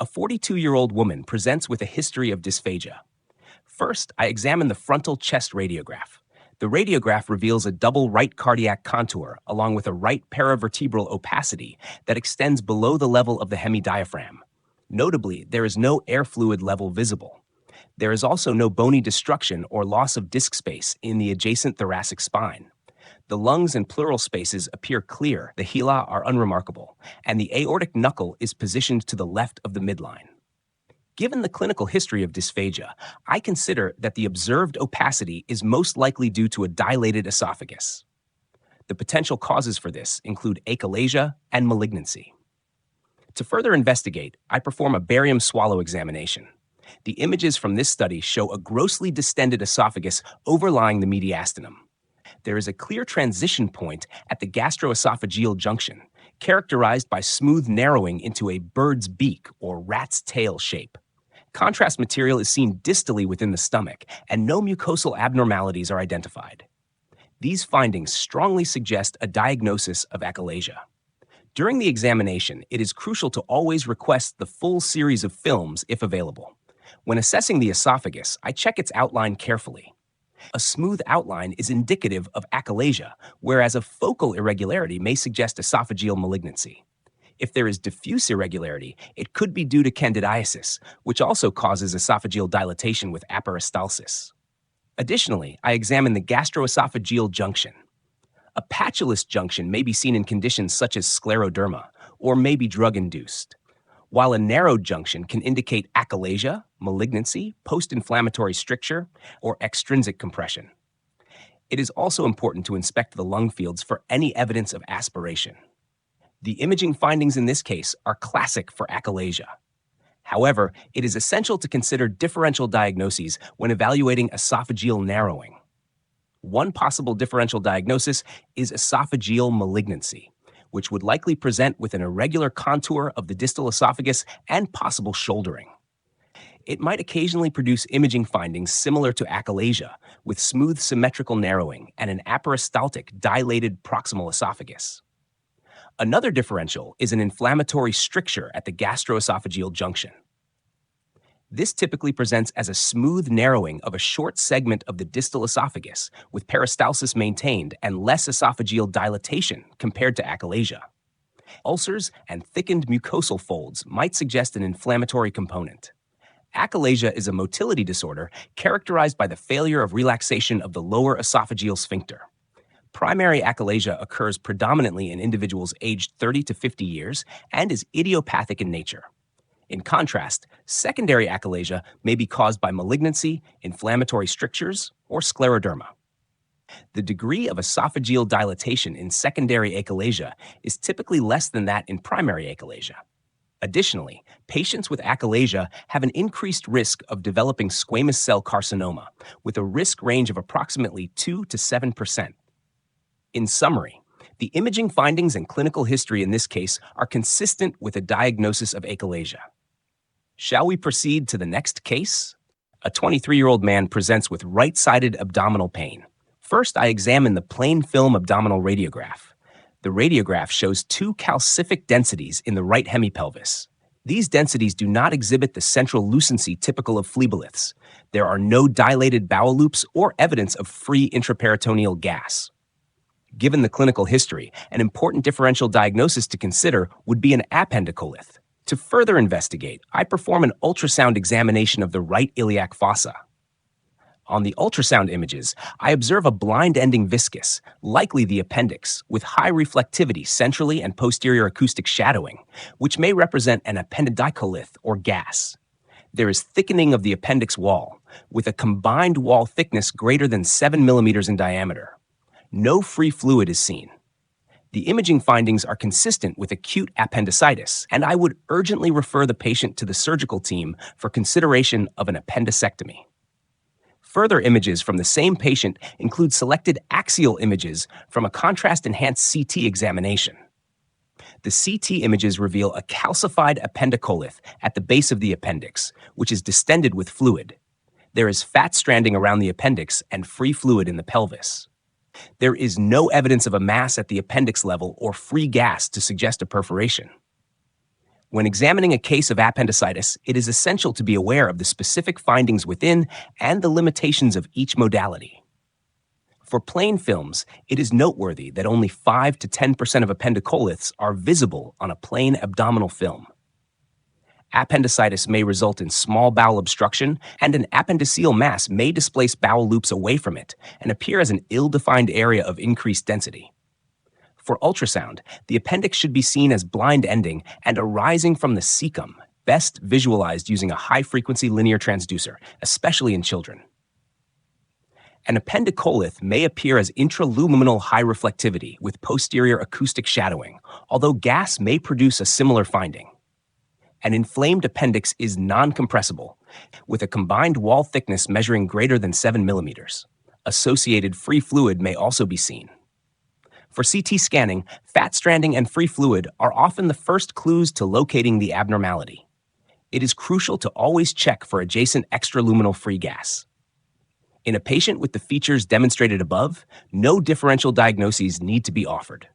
A 42-year-old woman presents with a history of dysphagia. First, I examine the frontal chest radiograph. The radiograph reveals a double right cardiac contour along with a right paravertebral opacity that extends below the level of the hemidiaphragm. Notably, there is no air fluid level visible. There is also no bony destruction or loss of disc space in the adjacent thoracic spine. The lungs and pleural spaces appear clear, the hela are unremarkable, and the aortic knuckle is positioned to the left of the midline. Given the clinical history of dysphagia, I consider that the observed opacity is most likely due to a dilated esophagus. The potential causes for this include achalasia and malignancy. To further investigate, I perform a barium swallow examination. The images from this study show a grossly distended esophagus overlying the mediastinum. There is a clear transition point at the gastroesophageal junction, characterized by smooth narrowing into a bird's beak or rat's tail shape. Contrast material is seen distally within the stomach, and no mucosal abnormalities are identified. These findings strongly suggest a diagnosis of achalasia. During the examination, it is crucial to always request the full series of films if available. When assessing the esophagus, I check its outline carefully. A smooth outline is indicative of achalasia, whereas a focal irregularity may suggest esophageal malignancy. If there is diffuse irregularity, it could be due to candidiasis, which also causes esophageal dilatation with aperistalsis. Additionally, I examine the gastroesophageal junction. A patulous junction may be seen in conditions such as scleroderma, or may be drug-induced, while a narrowed junction can indicate achalasia, malignancy, post-inflammatory stricture, or extrinsic compression. It is also important to inspect the lung fields for any evidence of aspiration. The imaging findings in this case are classic for achalasia. However, it is essential to consider differential diagnoses when evaluating esophageal narrowing. One possible differential diagnosis is esophageal malignancy, which would likely present with an irregular contour of the distal esophagus and possible shouldering. It might occasionally produce imaging findings similar to achalasia, with smooth symmetrical narrowing and an aperistaltic dilated proximal esophagus. Another differential is an inflammatory stricture at the gastroesophageal junction. This typically presents as a smooth narrowing of a short segment of the distal esophagus, with peristalsis maintained and less esophageal dilatation compared to achalasia. Ulcers and thickened mucosal folds might suggest an inflammatory component. Achalasia is a motility disorder characterized by the failure of relaxation of the lower esophageal sphincter. Primary achalasia occurs predominantly in individuals aged 30 to 50 years and is idiopathic in nature. In contrast, secondary achalasia may be caused by malignancy, inflammatory strictures, or scleroderma. The degree of esophageal dilatation in secondary achalasia is typically less than that in primary achalasia. Additionally, patients with achalasia have an increased risk of developing squamous cell carcinoma, with a risk range of approximately 2 to 7%. In summary, the imaging findings and clinical history in this case are consistent with a diagnosis of achalasia. Shall we proceed to the next case? A 23-year-old man presents with right-sided abdominal pain. First, I examine the plain film abdominal radiograph. The radiograph shows two calcific densities in the right hemipelvis. These densities do not exhibit the central lucency typical of phlebolyths. There are no dilated bowel loops or evidence of free intraperitoneal gas. Given the clinical history, an important differential diagnosis to consider would be an appendicolith. To further investigate, I perform an ultrasound examination of the right iliac fossa. On the ultrasound images, I observe a blind-ending viscus, likely the appendix, with high reflectivity centrally and posterior acoustic shadowing, which may represent an appendicolith or gas. There is thickening of the appendix wall, with a combined wall thickness greater than 7 millimeters in diameter. No free fluid is seen. The imaging findings are consistent with acute appendicitis, and I would urgently refer the patient to the surgical team for consideration of an appendicectomy. Further images from the same patient include selected axial images from a contrast-enhanced CT examination. The CT images reveal a calcified appendicolith at the base of the appendix, which is distended with fluid. There is fat stranding around the appendix and free fluid in the pelvis. There is no evidence of a mass at the appendix level or free gas to suggest a perforation. When examining a case of appendicitis, it is essential to be aware of the specific findings within and the limitations of each modality. For plain films, it is noteworthy that only 5 to 10% of appendicoliths are visible on a plain abdominal film. Appendicitis may result in small bowel obstruction, and an appendiceal mass may displace bowel loops away from it and appear as an ill-defined area of increased density. For ultrasound, the appendix should be seen as blind ending and arising from the cecum, best visualized using a high-frequency linear transducer, especially in children. An appendicolith may appear as intraluminal high reflectivity with posterior acoustic shadowing, although gas may produce a similar finding. An inflamed appendix is non-compressible, with a combined wall thickness measuring greater than 7 millimeters. Associated free fluid may also be seen. For CT scanning, fat stranding and free fluid are often the first clues to locating the abnormality. It is crucial to always check for adjacent extraluminal free gas. In a patient with the features demonstrated above, no differential diagnoses need to be offered.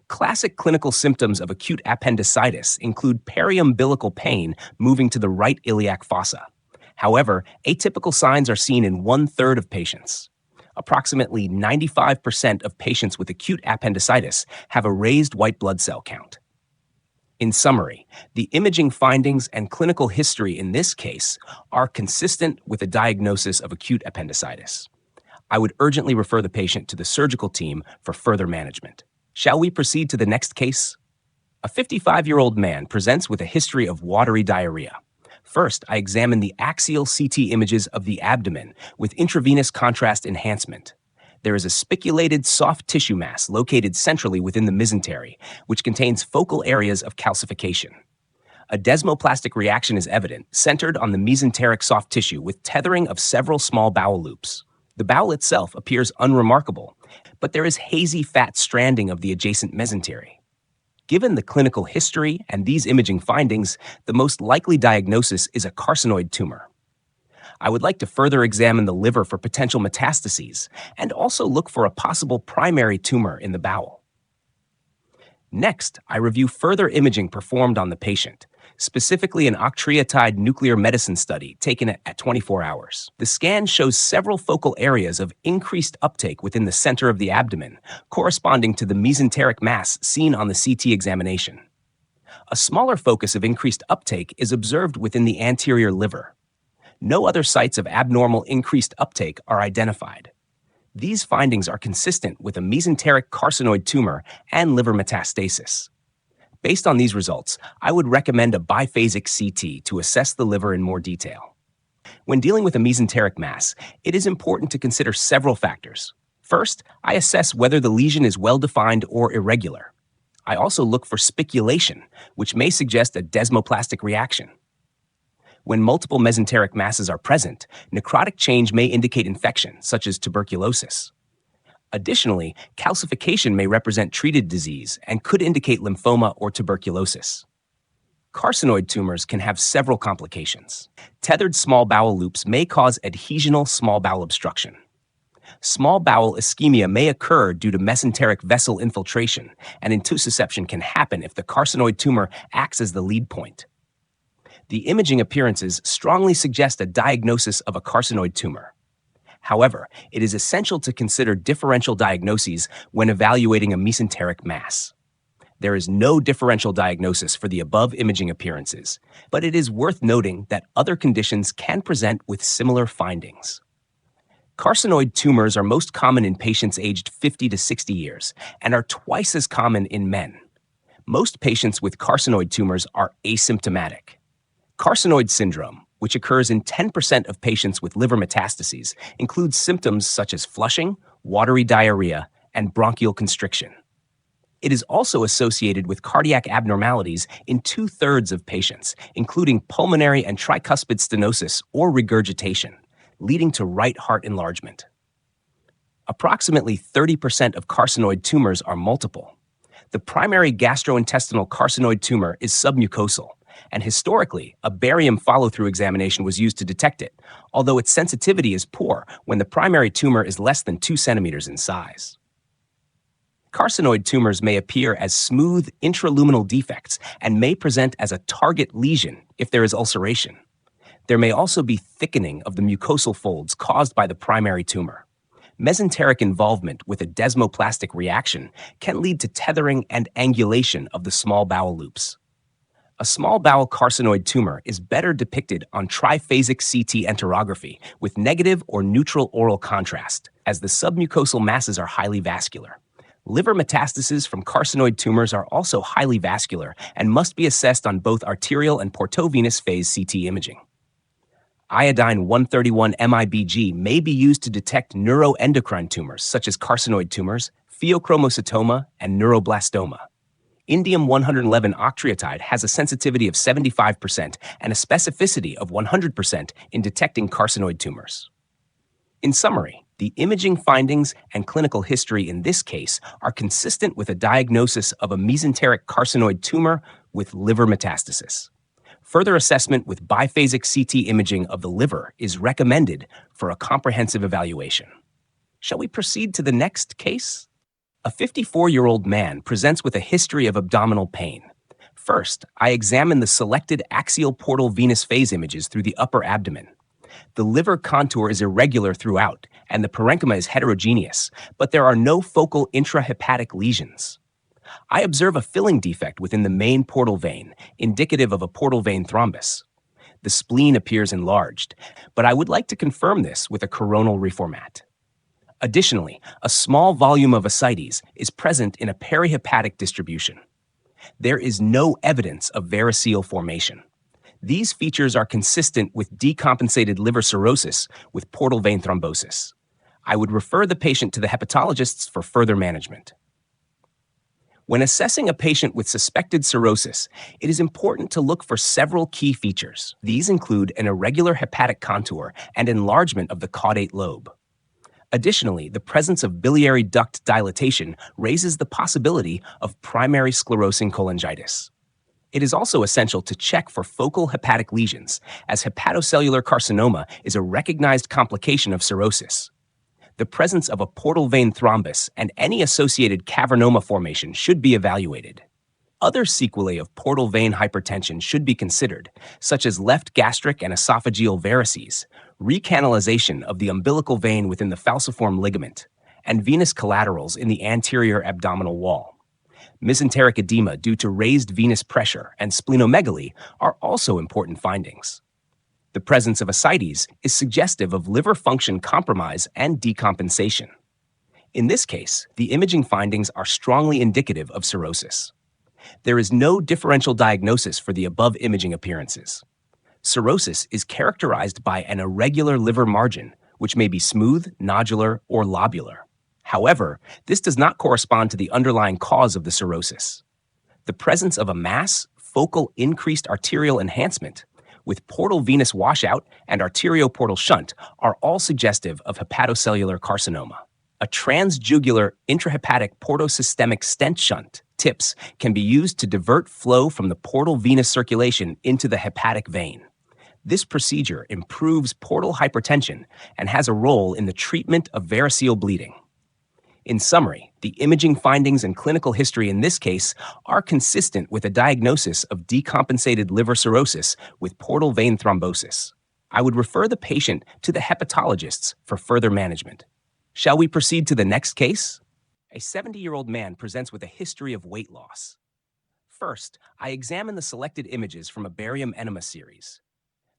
Classic clinical symptoms of acute appendicitis include periumbilical pain moving to the right iliac fossa. However, atypical signs are seen in 1/3 of patients. Approximately 95% of patients with acute appendicitis have a raised white blood cell count. In summary, the imaging findings and clinical history in this case are consistent with a diagnosis of acute appendicitis. I would urgently refer the patient to the surgical team for further management. Shall we proceed to the next case? A 55-year-old man presents with a history of watery diarrhea. First, I examine the axial CT images of the abdomen with intravenous contrast enhancement. There is a spiculated soft tissue mass located centrally within the mesentery, which contains focal areas of calcification. A desmoplastic reaction is evident, centered on the mesenteric soft tissue with tethering of several small bowel loops. The bowel itself appears unremarkable, but there is hazy fat stranding of the adjacent mesentery. Given the clinical history and these imaging findings, the most likely diagnosis is a carcinoid tumor. I would like to further examine the liver for potential metastases and also look for a possible primary tumor in the bowel. Next, I review further imaging performed on the patient, specifically an octreotide nuclear medicine study taken at 24 hours. The scan shows several focal areas of increased uptake within the center of the abdomen, corresponding to the mesenteric mass seen on the CT examination. A smaller focus of increased uptake is observed within the anterior liver. No other sites of abnormal increased uptake are identified. These findings are consistent with a mesenteric carcinoid tumor and liver metastasis. Based on these results, I would recommend a biphasic CT to assess the liver in more detail. When dealing with a mesenteric mass, it is important to consider several factors. First, I assess whether the lesion is well-defined or irregular. I also look for spiculation, which may suggest a desmoplastic reaction. When multiple mesenteric masses are present, necrotic change may indicate infection, such as tuberculosis. Additionally, calcification may represent treated disease and could indicate lymphoma or tuberculosis. Carcinoid tumors can have several complications. Tethered small bowel loops may cause adhesional small bowel obstruction. Small bowel ischemia may occur due to mesenteric vessel infiltration, and intussusception can happen if the carcinoid tumor acts as the lead point. The imaging appearances strongly suggest a diagnosis of a carcinoid tumor. However, it is essential to consider differential diagnoses when evaluating a mesenteric mass. There is no differential diagnosis for the above imaging appearances, but it is worth noting that other conditions can present with similar findings. Carcinoid tumors are most common in patients aged 50 to 60 years and are twice as common in men. Most patients with carcinoid tumors are asymptomatic. Carcinoid syndrome, which occurs in 10% of patients with liver metastases, includes symptoms such as flushing, watery diarrhea, and bronchial constriction. It is also associated with cardiac abnormalities in 2/3 of patients, including pulmonary and tricuspid stenosis or regurgitation, leading to right heart enlargement. Approximately 30% of carcinoid tumors are multiple. The primary gastrointestinal carcinoid tumor is submucosal, and historically, a barium follow-through examination was used to detect it, although its sensitivity is poor when the primary tumor is less than 2 centimeters in size. Carcinoid tumors may appear as smooth intraluminal defects and may present as a target lesion if there is ulceration. There may also be thickening of the mucosal folds caused by the primary tumor. Mesenteric involvement with a desmoplastic reaction can lead to tethering and angulation of the small bowel loops. A small bowel carcinoid tumor is better depicted on triphasic CT enterography with negative or neutral oral contrast, as the submucosal masses are highly vascular. Liver metastases from carcinoid tumors are also highly vascular and must be assessed on both arterial and portovenous phase CT imaging. Iodine 131 MIBG may be used to detect neuroendocrine tumors such as carcinoid tumors, pheochromocytoma, and neuroblastoma. Indium 111 octreotide has a sensitivity of 75% and a specificity of 100% in detecting carcinoid tumors. In summary, the imaging findings and clinical history in this case are consistent with a diagnosis of a mesenteric carcinoid tumor with liver metastasis. Further assessment with biphasic CT imaging of the liver is recommended for a comprehensive evaluation. Shall we proceed to the next case? A 54-year-old man presents with a history of abdominal pain. First, I examine the selected axial portal venous phase images through the upper abdomen. The liver contour is irregular throughout, and the parenchyma is heterogeneous, but there are no focal intrahepatic lesions. I observe a filling defect within the main portal vein, indicative of a portal vein thrombus. The spleen appears enlarged, but I would like to confirm this with a coronal reformat. Additionally, a small volume of ascites is present in a perihepatic distribution. There is no evidence of variceal formation. These features are consistent with decompensated liver cirrhosis with portal vein thrombosis. I would refer the patient to the hepatologists for further management. When assessing a patient with suspected cirrhosis, it is important to look for several key features. These include an irregular hepatic contour and enlargement of the caudate lobe. Additionally, the presence of biliary duct dilatation raises the possibility of primary sclerosing cholangitis. It is also essential to check for focal hepatic lesions, as hepatocellular carcinoma is a recognized complication of cirrhosis. The presence of a portal vein thrombus and any associated cavernoma formation should be evaluated. Other sequelae of portal vein hypertension should be considered, such as left gastric and esophageal varices, recanalization of the umbilical vein within the falciform ligament, and venous collaterals in the anterior abdominal wall. Mesenteric edema due to raised venous pressure and splenomegaly are also important findings. The presence of ascites is suggestive of liver function compromise and decompensation. In this case, the imaging findings are strongly indicative of cirrhosis. There is no differential diagnosis for the above imaging appearances. Cirrhosis is characterized by an irregular liver margin, which may be smooth, nodular, or lobular. However, this does not correspond to the underlying cause of the cirrhosis. The presence of a mass, focal increased arterial enhancement, with portal venous washout and arterioportal shunt are all suggestive of hepatocellular carcinoma. A transjugular intrahepatic portosystemic stent shunt, TIPS, can be used to divert flow from the portal venous circulation into the hepatic vein. This procedure improves portal hypertension and has a role in the treatment of variceal bleeding. In summary, the imaging findings and clinical history in this case are consistent with a diagnosis of decompensated liver cirrhosis with portal vein thrombosis. I would refer the patient to the hepatologists for further management. Shall we proceed to the next case? A 70-year-old man presents with a history of weight loss. First, I examine the selected images from a barium enema series.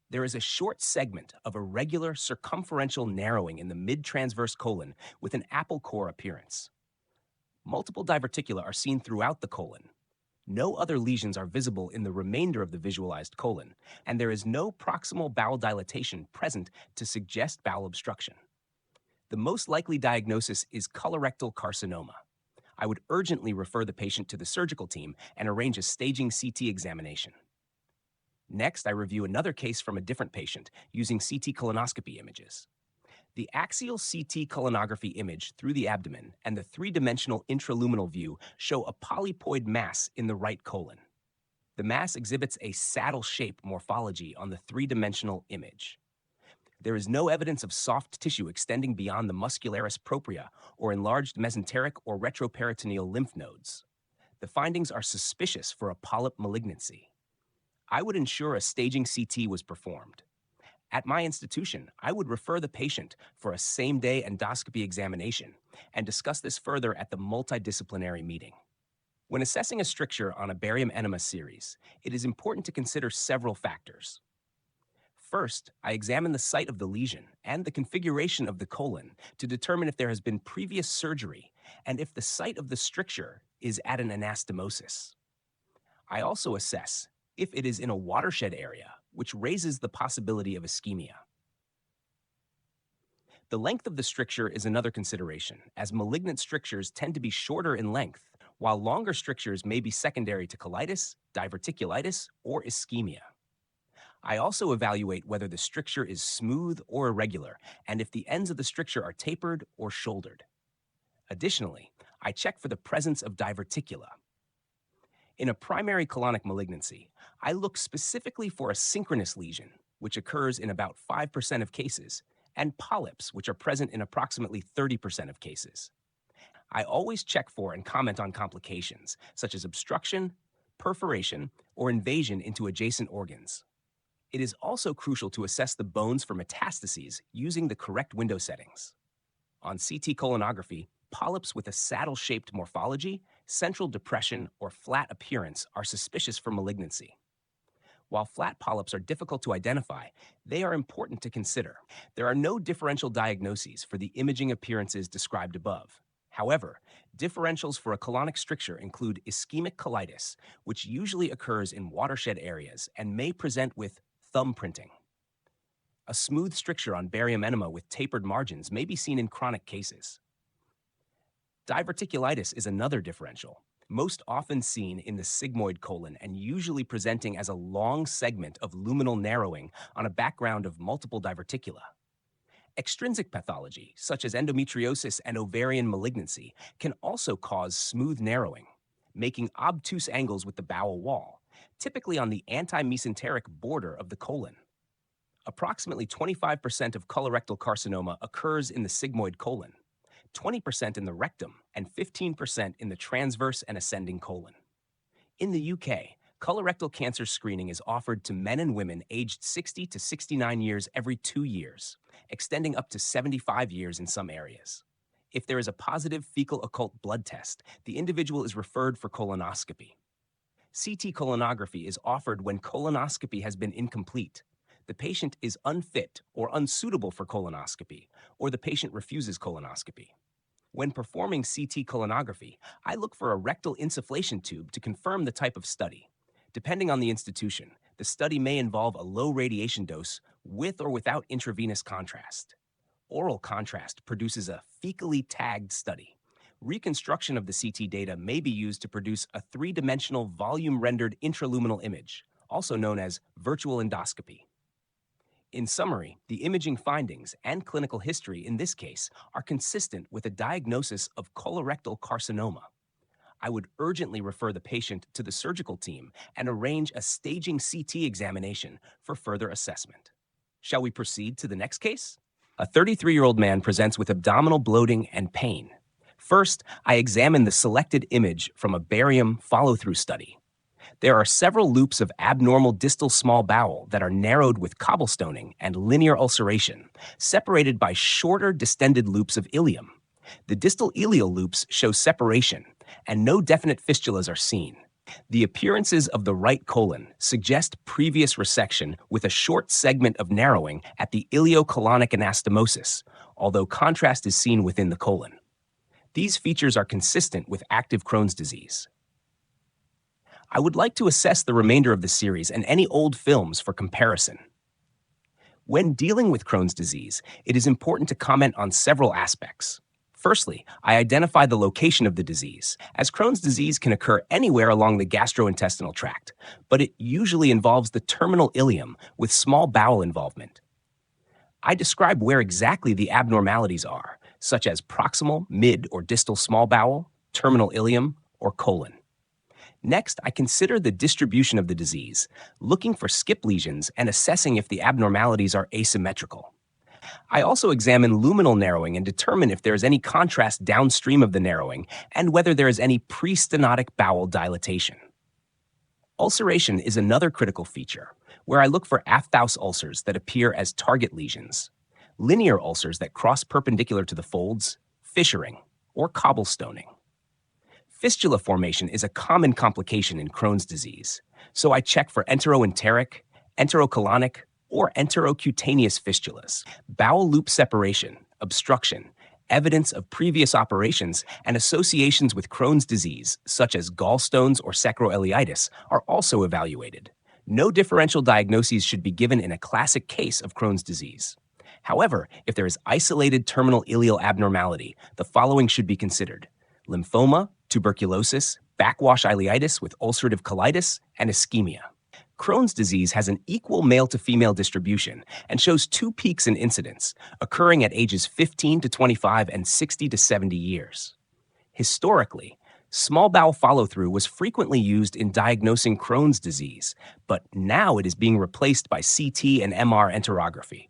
There is a short segment of irregular circumferential narrowing in the mid-transverse colon with an apple core appearance. Multiple diverticula are seen throughout the colon. No other lesions are visible in the remainder of the visualized colon, and there is no proximal bowel dilatation present to suggest bowel obstruction. The most likely diagnosis is colorectal carcinoma. I would urgently refer the patient to the surgical team and arrange a staging CT examination. Next, I review another case from a different patient using CT colonoscopy images. The axial CT colonography image through the abdomen and the three-dimensional intraluminal view show a polypoid mass in the right colon. The mass exhibits a saddle-shape morphology on the three-dimensional image. There is no evidence of soft tissue extending beyond the muscularis propria or enlarged mesenteric or retroperitoneal lymph nodes. The findings are suspicious for a polyp malignancy. I would ensure a staging CT was performed. At my institution, I would refer the patient for a same-day endoscopy examination and discuss this further at the multidisciplinary meeting. When assessing a stricture on a barium enema series, it is important to consider several factors. First, I examine the site of the lesion and the configuration of the colon to determine if there has been previous surgery and if the site of the stricture is at an anastomosis. I also assess if it is in a watershed area, which raises the possibility of ischemia. The length of the stricture is another consideration, as malignant strictures tend to be shorter in length, while longer strictures may be secondary to colitis, diverticulitis, or ischemia. I also evaluate whether the stricture is smooth or irregular, and if the ends of the stricture are tapered or shouldered. Additionally, I check for the presence of diverticula. In a primary colonic malignancy, I look specifically for a synchronous lesion, which occurs in about 5% of cases, and polyps, which are present in approximately 30% of cases. I always check for and comment on complications, such as obstruction, perforation, or invasion into adjacent organs. It is also crucial to assess the bones for metastases using the correct window settings. On CT colonography, polyps with a saddle-shaped morphology, central depression, or flat appearance are suspicious for malignancy. While flat polyps are difficult to identify, they are important to consider. There are no differential diagnoses for the imaging appearances described above. However, differentials for a colonic stricture include ischemic colitis, which usually occurs in watershed areas and may present with thumbprinting. A smooth stricture on barium enema with tapered margins may be seen in chronic cases. Diverticulitis is another differential, most often seen in the sigmoid colon and usually presenting as a long segment of luminal narrowing on a background of multiple diverticula. Extrinsic pathology, such as endometriosis and ovarian malignancy, can also cause smooth narrowing, making obtuse angles with the bowel wall, typically on the antimesenteric border of the colon. Approximately 25% of colorectal carcinoma occurs in the sigmoid colon, 20% in the rectum, and 15% in the transverse and ascending colon. In the UK, colorectal cancer screening is offered to men and women aged 60 to 69 years every 2 years, extending up to 75 years in some areas. If there is a positive fecal occult blood test, the individual is referred for colonoscopy. CT colonography is offered when colonoscopy has been incomplete, the patient is unfit or unsuitable for colonoscopy, or the patient refuses colonoscopy. When performing CT colonography, I look for a rectal insufflation tube to confirm the type of study. Depending on the institution, the study may involve a low radiation dose with or without intravenous contrast. Oral contrast produces a fecally tagged study. Reconstruction of the CT data may be used to produce a three-dimensional volume-rendered intraluminal image, also known as virtual endoscopy. In summary, the imaging findings and clinical history in this case are consistent with a diagnosis of colorectal carcinoma. I would urgently refer the patient to the surgical team and arrange a staging CT examination for further assessment. Shall we proceed to the next case? A 33-year-old man presents with abdominal bloating and pain. First, I examine the selected image from a barium follow-through study. There are several loops of abnormal distal small bowel that are narrowed with cobblestoning and linear ulceration, separated by shorter distended loops of ileum. The distal ileal loops show separation, and no definite fistulas are seen. The appearances of the right colon suggest previous resection with a short segment of narrowing at the iliocolonic anastomosis, although contrast is seen within the colon. These features are consistent with active Crohn's disease. I would like to assess the remainder of the series and any old films for comparison. When dealing with Crohn's disease, it is important to comment on several aspects. Firstly, I identify the location of the disease, as Crohn's disease can occur anywhere along the gastrointestinal tract, but it usually involves the terminal ileum with small bowel involvement. I describe where exactly the abnormalities are, such as proximal, mid, or distal small bowel, terminal ileum, or colon. Next, I consider the distribution of the disease, looking for skip lesions and assessing if the abnormalities are asymmetrical. I also examine luminal narrowing and determine if there is any contrast downstream of the narrowing and whether there is any pre-stenotic bowel dilatation. Ulceration is another critical feature, where I look for Aphthous ulcers that appear as target lesions, linear ulcers that cross perpendicular to the folds, fissuring, or cobblestoning. Fistula formation is a common complication in Crohn's disease, so I check for enteroenteric, enterocolonic, or enterocutaneous fistulas, bowel loop separation, obstruction, evidence of previous operations, and associations with Crohn's disease, such as gallstones or sacroileitis, are also evaluated. No differential diagnoses should be given in a classic case of Crohn's disease. However, if there is isolated terminal ileal abnormality, the following should be considered: lymphoma, tuberculosis, backwash ileitis with ulcerative colitis, and ischemia. Crohn's disease has an equal male-to-female distribution and shows two peaks in incidence, occurring at ages 15 to 25 and 60 to 70 years. Historically, small bowel follow-through was frequently used in diagnosing Crohn's disease, but now it is being replaced by CT and MR enterography.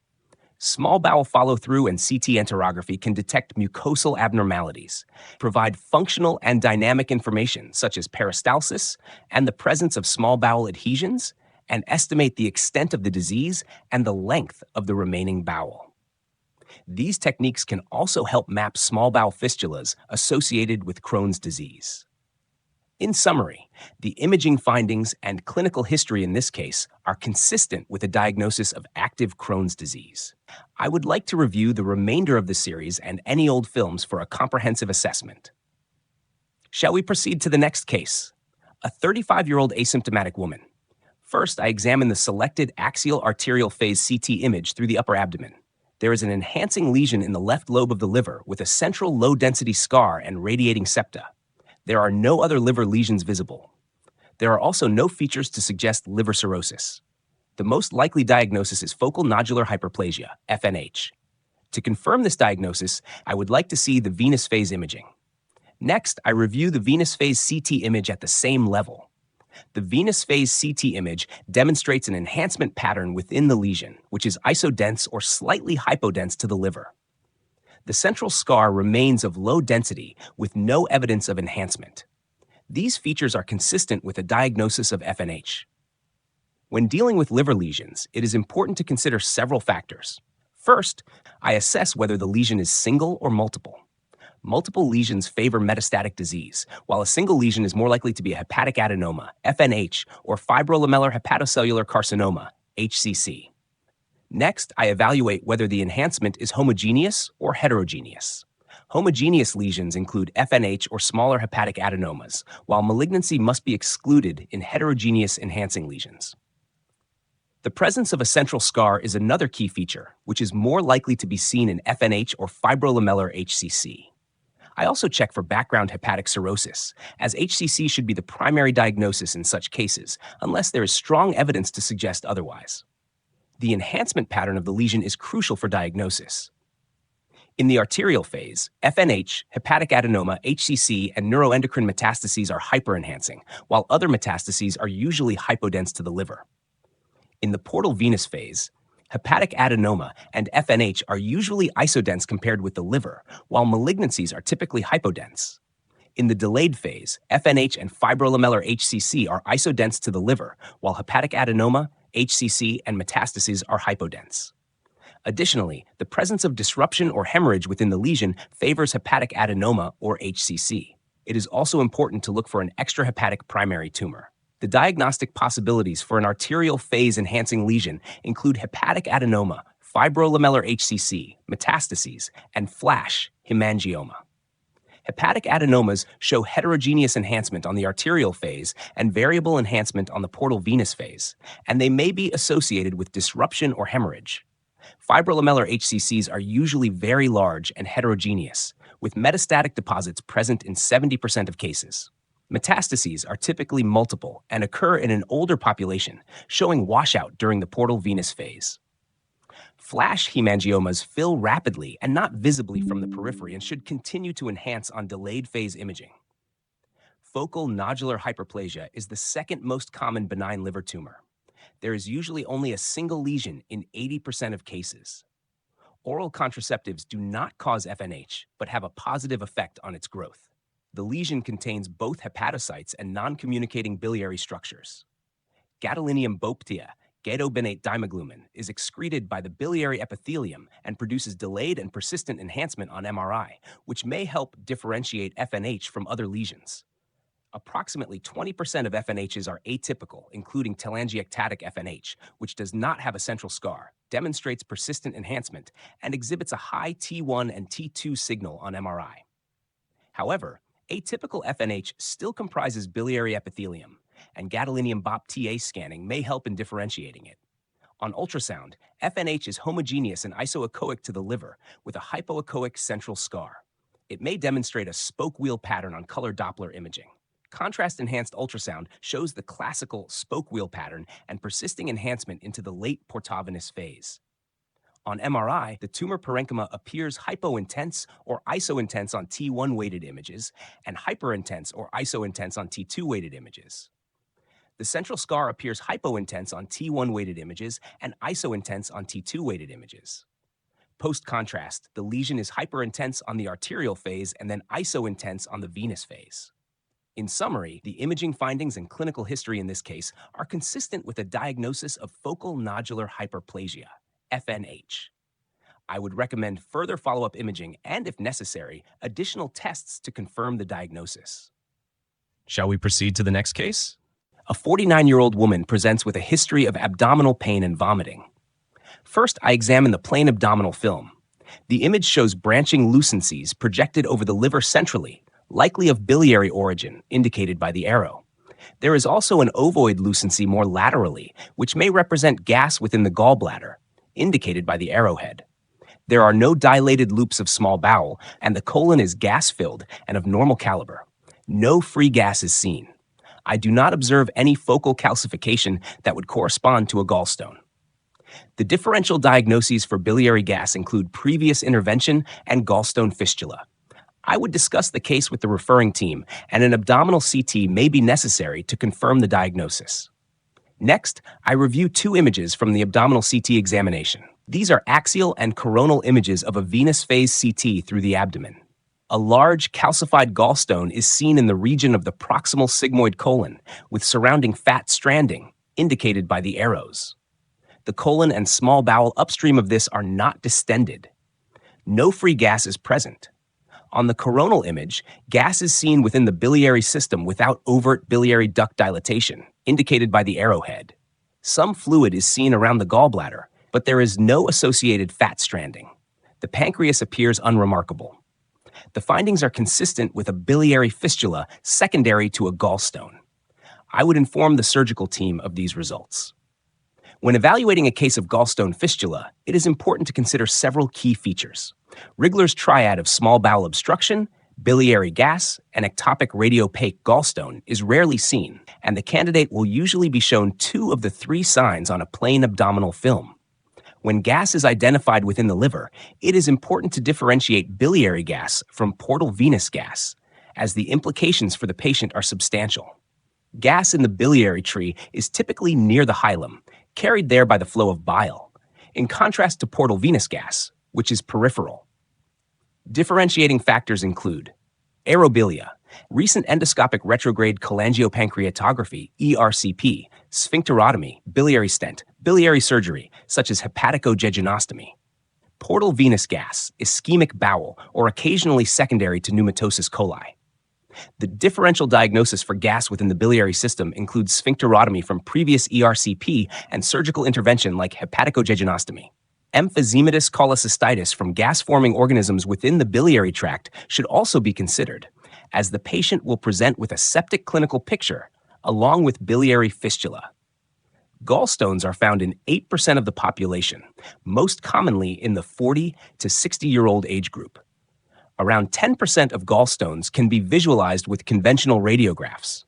Small bowel follow-through and CT enterography can detect mucosal abnormalities, provide functional and dynamic information such as peristalsis and the presence of small bowel adhesions, and estimate the extent of the disease and the length of the remaining bowel. These techniques can also help map small bowel fistulas associated with Crohn's disease. In summary, the imaging findings and clinical history in this case are consistent with a diagnosis of active Crohn's disease. I would like to review the remainder of the series and any old films for a comprehensive assessment. Shall we proceed to the next case? A 35-year-old asymptomatic woman. First, I examine the selected axial arterial phase CT image through the upper abdomen. There is an enhancing lesion in the left lobe of the liver with a central low-density scar and radiating septa. There are no other liver lesions visible. There are also no features to suggest liver cirrhosis. The most likely diagnosis is focal nodular hyperplasia, FNH. To confirm this diagnosis, I would like to see the venous phase imaging. Next, I review the venous phase CT image at the same level. The venous phase CT image demonstrates an enhancement pattern within the lesion, which is isodense or slightly hypodense to the liver. The central scar remains of low density with no evidence of enhancement. These features are consistent with a diagnosis of FNH. When dealing with liver lesions, it is important to consider several factors. First, I assess whether the lesion is single or multiple. Multiple lesions favor metastatic disease, while a single lesion is more likely to be a hepatic adenoma, FNH, or fibrolamellar hepatocellular carcinoma, HCC. Next, I evaluate whether the enhancement is homogeneous or heterogeneous. Homogeneous lesions include FNH or smaller hepatic adenomas, while malignancy must be excluded in heterogeneous enhancing lesions. The presence of a central scar is another key feature, which is more likely to be seen in FNH or fibrolamellar HCC. I also check for background hepatic cirrhosis, as HCC should be the primary diagnosis in such cases, unless there is strong evidence to suggest otherwise. The enhancement pattern of the lesion is crucial for diagnosis. In the arterial phase, FNH, hepatic adenoma, HCC, and neuroendocrine metastases are hyperenhancing, while other metastases are usually hypodense to the liver. In the portal venous phase, hepatic adenoma and FNH are usually isodense compared with the liver, while malignancies are typically hypodense. In the delayed phase, FNH and fibrolamellar HCC are isodense to the liver, while hepatic adenoma, HCC, and metastases are hypodense. Additionally, the presence of disruption or hemorrhage within the lesion favors hepatic adenoma or HCC. It is also important to look for an extrahepatic primary tumor. The diagnostic possibilities for an arterial phase enhancing lesion include hepatic adenoma, fibrolamellar HCC, metastases, and flash hemangioma. Hepatic adenomas show heterogeneous enhancement on the arterial phase and variable enhancement on the portal venous phase, and they may be associated with disruption or hemorrhage. Fibrolamellar HCCs are usually very large and heterogeneous, with metastatic deposits present in 70% of cases. Metastases are typically multiple and occur in an older population, showing washout during the portal venous phase. Flash hemangiomas fill rapidly and not visibly from the periphery and should continue to enhance on delayed phase imaging. Focal nodular hyperplasia is the second most common benign liver tumor. There is usually only a single lesion in 80% of cases. Oral contraceptives do not cause FNH, but have a positive effect on its growth. The lesion contains both hepatocytes and non-communicating biliary structures. Gadolinium boptia, gadobenate dimeglumin, is excreted by the biliary epithelium and produces delayed and persistent enhancement on MRI, which may help differentiate FNH from other lesions. Approximately 20% of FNHs are atypical, including telangiectatic FNH, which does not have a central scar, demonstrates persistent enhancement, and exhibits a high T1 and T2 signal on MRI. However, atypical FNH still comprises biliary epithelium, and gadolinium bopta scanning may help in differentiating it. On ultrasound, FNH is homogeneous and isoechoic to the liver with a hypoechoic central scar. It may demonstrate a spoke wheel pattern on color Doppler imaging. Contrast-enhanced ultrasound shows the classical spoke wheel pattern and persisting enhancement into the late Portovenous phase. On MRI, the tumor parenchyma appears hypointense or isointense on T1-weighted images and hyperintense or isointense on T2-weighted images. The central scar appears hypointense on T1-weighted images and isointense on T2-weighted images. Post-contrast, the lesion is hyperintense on the arterial phase and then isointense on the venous phase. In summary, the imaging findings and clinical history in this case are consistent with a diagnosis of focal nodular hyperplasia, FNH. I would recommend further follow-up imaging and, if necessary, additional tests to confirm the diagnosis. Shall we proceed to the next case? A 49-year-old woman presents with a history of abdominal pain and vomiting. First, I examine the plain abdominal film. The image shows branching lucencies projected over the liver centrally, likely of biliary origin, indicated by the arrow. There is also an ovoid lucency more laterally, which may represent gas within the gallbladder, indicated by the arrowhead. There are no dilated loops of small bowel, and the colon is gas-filled and of normal caliber. No free gas is seen. I do not observe any focal calcification that would correspond to a gallstone. The differential diagnoses for biliary gas include previous intervention and gallstone fistula. I would discuss the case with the referring team, and an abdominal CT may be necessary to confirm the diagnosis. Next, I review two images from the abdominal CT examination. These are axial and coronal images of a venous phase CT through the abdomen. A large calcified gallstone is seen in the region of the proximal sigmoid colon, with surrounding fat stranding, indicated by the arrows. The colon and small bowel upstream of this are not distended. No free gas is present. On the coronal image, gas is seen within the biliary system without overt biliary duct dilatation, indicated by the arrowhead. Some fluid is seen around the gallbladder, but there is no associated fat stranding. The pancreas appears unremarkable. The findings are consistent with a biliary fistula secondary to a gallstone. I would inform the surgical team of these results. When evaluating a case of gallstone fistula, it is important to consider several key features. Rigler's triad of small bowel obstruction, biliary gas, and ectopic radiopaque gallstone is rarely seen, and the candidate will usually be shown two of the three signs on a plain abdominal film. When gas is identified within the liver, it is important to differentiate biliary gas from portal venous gas, as the implications for the patient are substantial. Gas in the biliary tree is typically near the hilum, carried there by the flow of bile, in contrast to portal venous gas, which is peripheral. Differentiating factors include aerobilia, recent endoscopic retrograde cholangiopancreatography, ERCP, sphincterotomy, biliary stent, biliary surgery, such as hepaticojejunostomy. Portal venous gas, ischemic bowel, or occasionally secondary to pneumatosis coli. The differential diagnosis for gas within the biliary system includes sphincterotomy from previous ERCP and surgical intervention like hepaticojejunostomy. Emphysematous cholecystitis from gas-forming organisms within the biliary tract should also be considered, as the patient will present with a septic clinical picture along with biliary fistula. Gallstones are found in 8% of the population, most commonly in the 40 to 60-year-old age group. Around 10% of gallstones can be visualized with conventional radiographs.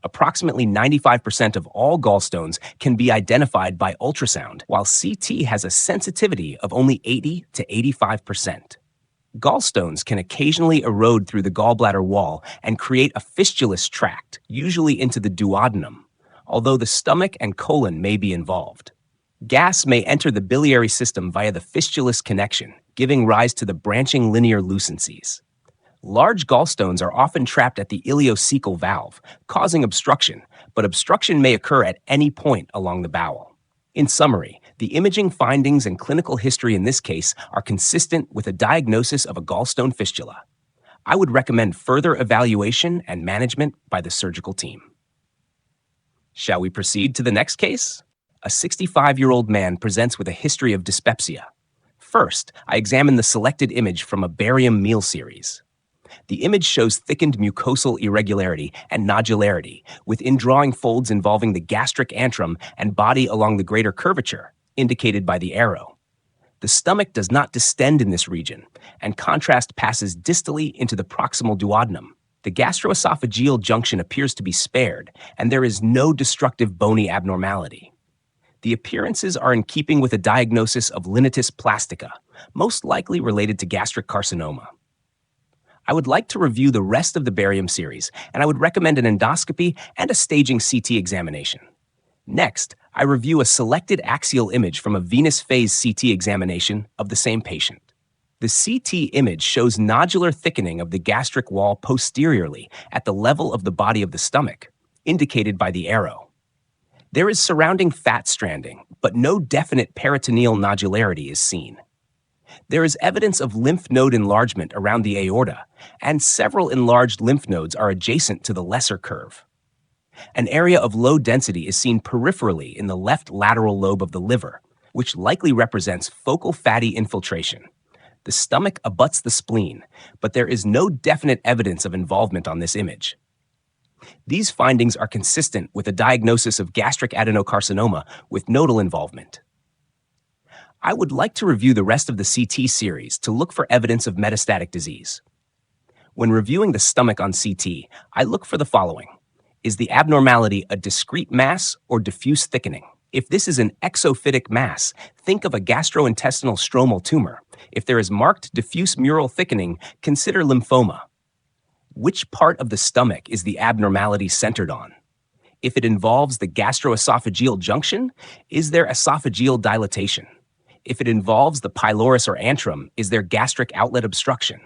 Approximately 95% of all gallstones can be identified by ultrasound, while CT has a sensitivity of only 80 to 85%. Gallstones can occasionally erode through the gallbladder wall and create a fistulous tract, usually into the duodenum, although the stomach and colon may be involved. Gas may enter the biliary system via the fistulous connection, giving rise to the branching linear lucencies. Large gallstones are often trapped at the ileocecal valve, causing obstruction, but obstruction may occur at any point along the bowel. In summary, the imaging findings and clinical history in this case are consistent with a diagnosis of a gallstone fistula. I would recommend further evaluation and management by the surgical team. Shall we proceed to the next case? A 65-year-old man presents with a history of dyspepsia. First, I examine the selected image from a barium meal series. The image shows thickened mucosal irregularity and nodularity, with indrawing folds involving the gastric antrum and body along the greater curvature, indicated by the arrow. The stomach does not distend in this region, and contrast passes distally into the proximal duodenum. The gastroesophageal junction appears to be spared, and there is no destructive bony abnormality. The appearances are in keeping with a diagnosis of linitis plastica, most likely related to gastric carcinoma. I would like to review the rest of the barium series, and I would recommend an endoscopy and a staging CT examination. Next, I review a selected axial image from a venous phase CT examination of the same patient. The CT image shows nodular thickening of the gastric wall posteriorly at the level of the body of the stomach, indicated by the arrow. There is surrounding fat stranding, but no definite peritoneal nodularity is seen. There is evidence of lymph node enlargement around the aorta, and several enlarged lymph nodes are adjacent to the lesser curve. An area of low density is seen peripherally in the left lateral lobe of the liver, which likely represents focal fatty infiltration. The stomach abuts the spleen, but there is no definite evidence of involvement on this image. These findings are consistent with a diagnosis of gastric adenocarcinoma with nodal involvement. I would like to review the rest of the CT series to look for evidence of metastatic disease. When reviewing the stomach on CT, I look for the following. Is the abnormality a discrete mass or diffuse thickening? If this is an exophytic mass, think of a gastrointestinal stromal tumor. If there is marked diffuse mural thickening, consider lymphoma. Which part of the stomach is the abnormality centered on? If it involves the gastroesophageal junction, is there esophageal dilatation? If it involves the pylorus or antrum, is there gastric outlet obstruction?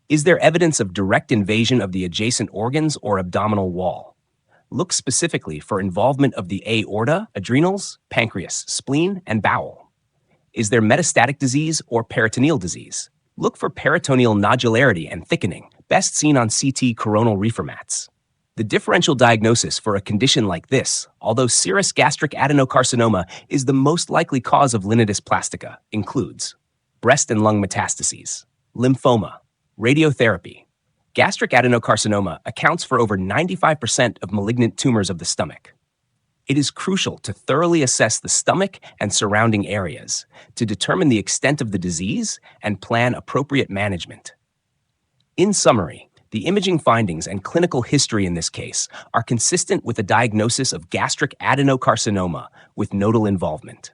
Is there evidence of direct invasion of the adjacent organs or abdominal wall? Look specifically for involvement of the aorta, adrenals, pancreas, spleen, and bowel. Is there metastatic disease or peritoneal disease? Look for peritoneal nodularity and thickening, best seen on CT coronal reformats. The differential diagnosis for a condition like this, although serous gastric adenocarcinoma is the most likely cause of linitis plastica, includes breast and lung metastases, lymphoma, radiotherapy. Gastric adenocarcinoma accounts for over 95% of malignant tumors of the stomach. It is crucial to thoroughly assess the stomach and surrounding areas to determine the extent of the disease and plan appropriate management. In summary, the imaging findings and clinical history in this case are consistent with a diagnosis of gastric adenocarcinoma with nodal involvement.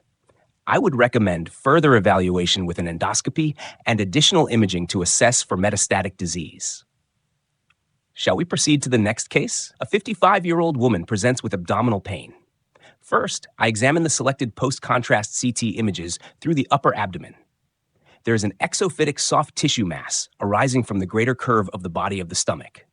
I would recommend further evaluation with an endoscopy and additional imaging to assess for metastatic disease. Shall we proceed to the next case? A 55-year-old woman presents with abdominal pain. First, I examine the selected post-contrast CT images through the upper abdomen. There is an exophytic soft tissue mass arising from the greater curve of the body of the stomach.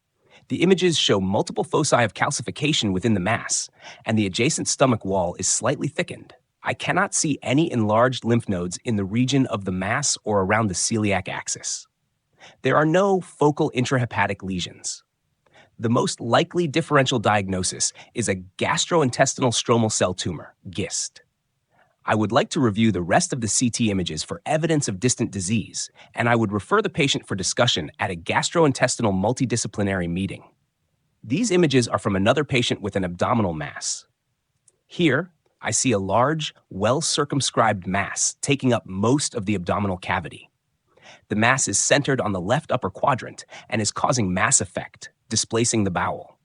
The images show multiple foci of calcification within the mass, and the adjacent stomach wall is slightly thickened. I cannot see any enlarged lymph nodes in the region of the mass or around the celiac axis. There are no focal intrahepatic lesions. The most likely differential diagnosis is a gastrointestinal stromal cell tumor, GIST. I would like to review the rest of the CT images for evidence of distant disease, and I would refer the patient for discussion at a gastrointestinal multidisciplinary meeting. These images are from another patient with an abdominal mass. Here, I see a large, well-circumscribed mass taking up most of the abdominal cavity. The mass is centered on the left upper quadrant and is causing mass effect, displacing the bowel.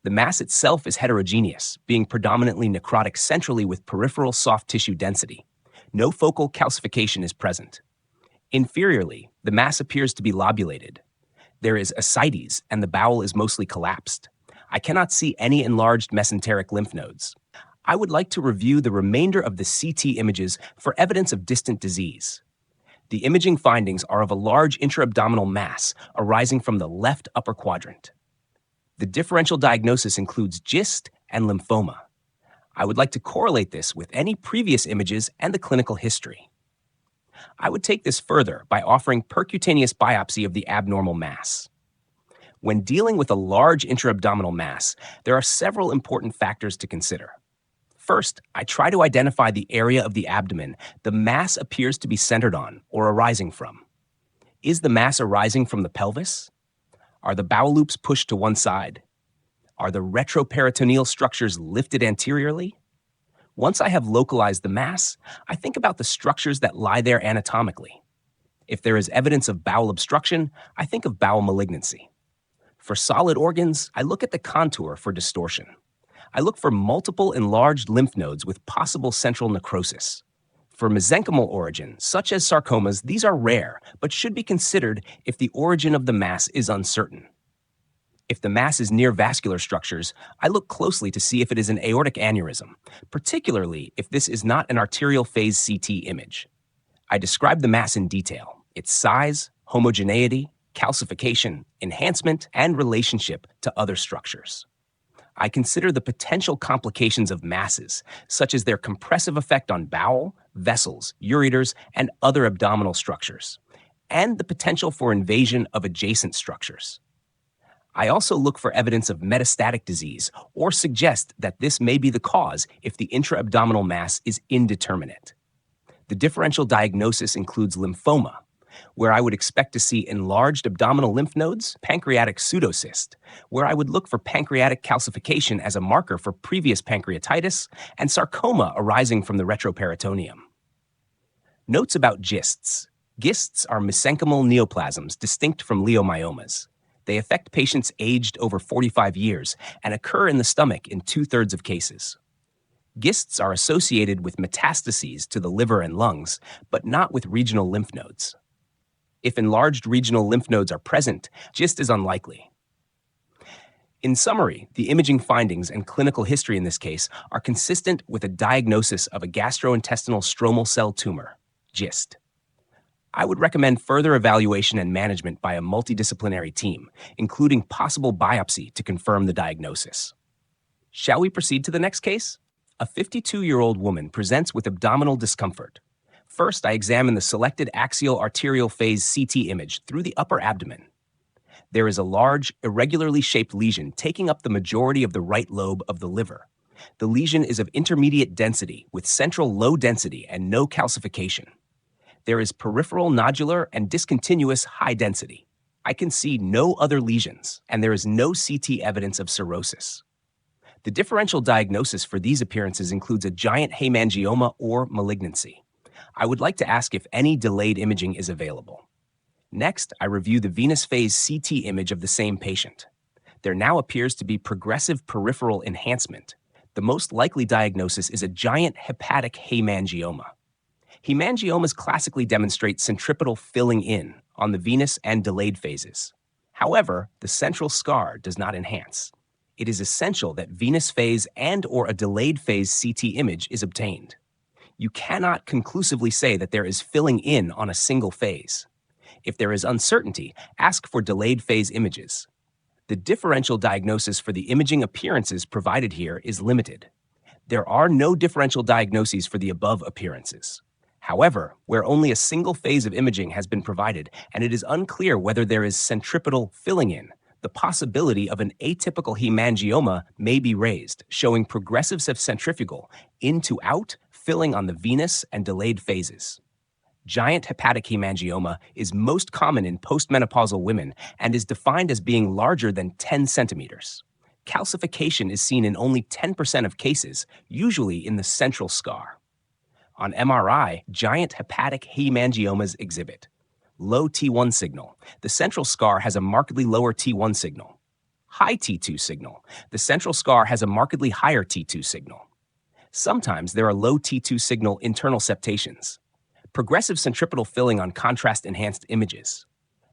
The mass itself is heterogeneous, being predominantly necrotic centrally with peripheral soft tissue density. No focal calcification is present. Inferiorly, the mass appears to be lobulated. There is ascites, and the bowel is mostly collapsed. I cannot see any enlarged mesenteric lymph nodes. I would like to review the remainder of the CT images for evidence of distant disease. The imaging findings are of a large intra-abdominal mass arising from the left upper quadrant. The differential diagnosis includes GIST and lymphoma. I would like to correlate this with any previous images and the clinical history. I would take this further by offering percutaneous biopsy of the abnormal mass. When dealing with a large intra-abdominal mass, there are several important factors to consider. First, I try to identify the area of the abdomen the mass appears to be centered on or arising from. Is the mass arising from the pelvis? Are the bowel loops pushed to one side? Are the retroperitoneal structures lifted anteriorly? Once I have localized the mass, I think about the structures that lie there anatomically. If there is evidence of bowel obstruction, I think of bowel malignancy. For solid organs, I look at the contour for distortion. I look for multiple enlarged lymph nodes with possible central necrosis. For mesenchymal origin, such as sarcomas, these are rare, but should be considered if the origin of the mass is uncertain. If the mass is near vascular structures, I look closely to see if it is an aortic aneurysm, particularly if this is not an arterial phase CT image. I describe the mass in detail, its size, homogeneity, calcification, enhancement, and relationship to other structures. I consider the potential complications of masses, such as their compressive effect on bowel, vessels, ureters, and other abdominal structures, and the potential for invasion of adjacent structures. I also look for evidence of metastatic disease or suggest that this may be the cause if the intra-abdominal mass is indeterminate. The differential diagnosis includes lymphoma, where I would expect to see enlarged abdominal lymph nodes, pancreatic pseudocyst, where I would look for pancreatic calcification as a marker for previous pancreatitis, and sarcoma arising from the retroperitoneum. Notes about GISTs. GISTs are mesenchymal neoplasms distinct from leiomyomas. They affect patients aged over 45 years and occur in the stomach in 2/3 of cases. GISTs are associated with metastases to the liver and lungs, but not with regional lymph nodes. If enlarged regional lymph nodes are present, GIST is unlikely. In summary, the imaging findings and clinical history in this case are consistent with a diagnosis of a gastrointestinal stromal cell tumor, GIST. I would recommend further evaluation and management by a multidisciplinary team, including possible biopsy to confirm the diagnosis. Shall we proceed to the next case? A 52-year-old woman presents with abdominal discomfort. First, I examine the selected axial arterial phase CT image through the upper abdomen. There is a large, irregularly shaped lesion taking up the majority of the right lobe of the liver. The lesion is of intermediate density with central low density and no calcification. There is peripheral nodular and discontinuous high density. I can see no other lesions, and there is no CT evidence of cirrhosis. The differential diagnosis for these appearances includes a giant hemangioma or malignancy. I would like to ask if any delayed imaging is available. Next, I review the venous phase CT image of the same patient. There now appears to be progressive peripheral enhancement. The most likely diagnosis is a giant hepatic hemangioma. Hemangiomas classically demonstrate centripetal filling in on the venous and delayed phases. However, the central scar does not enhance. It is essential that venous phase and/or a delayed phase CT image is obtained. You cannot conclusively say that there is filling in on a single phase. If there is uncertainty, ask for delayed phase images. The differential diagnosis for the imaging appearances provided here is limited. There are no differential diagnoses for the above appearances. However, where only a single phase of imaging has been provided and it is unclear whether there is centripetal filling in, the possibility of an atypical hemangioma may be raised, showing progressive centrifugal in to out filling on the venous and delayed phases. Giant hepatic hemangioma is most common in postmenopausal women and is defined as being larger than 10 centimeters. Calcification is seen in only 10% of cases, usually in the central scar. On MRI, giant hepatic hemangiomas exhibit low T1 signal. The central scar has a markedly lower T1 signal. High T2 signal. The central scar has a markedly higher T2 signal. Sometimes there are low T2 signal internal septations. Progressive centripetal filling on contrast-enhanced images.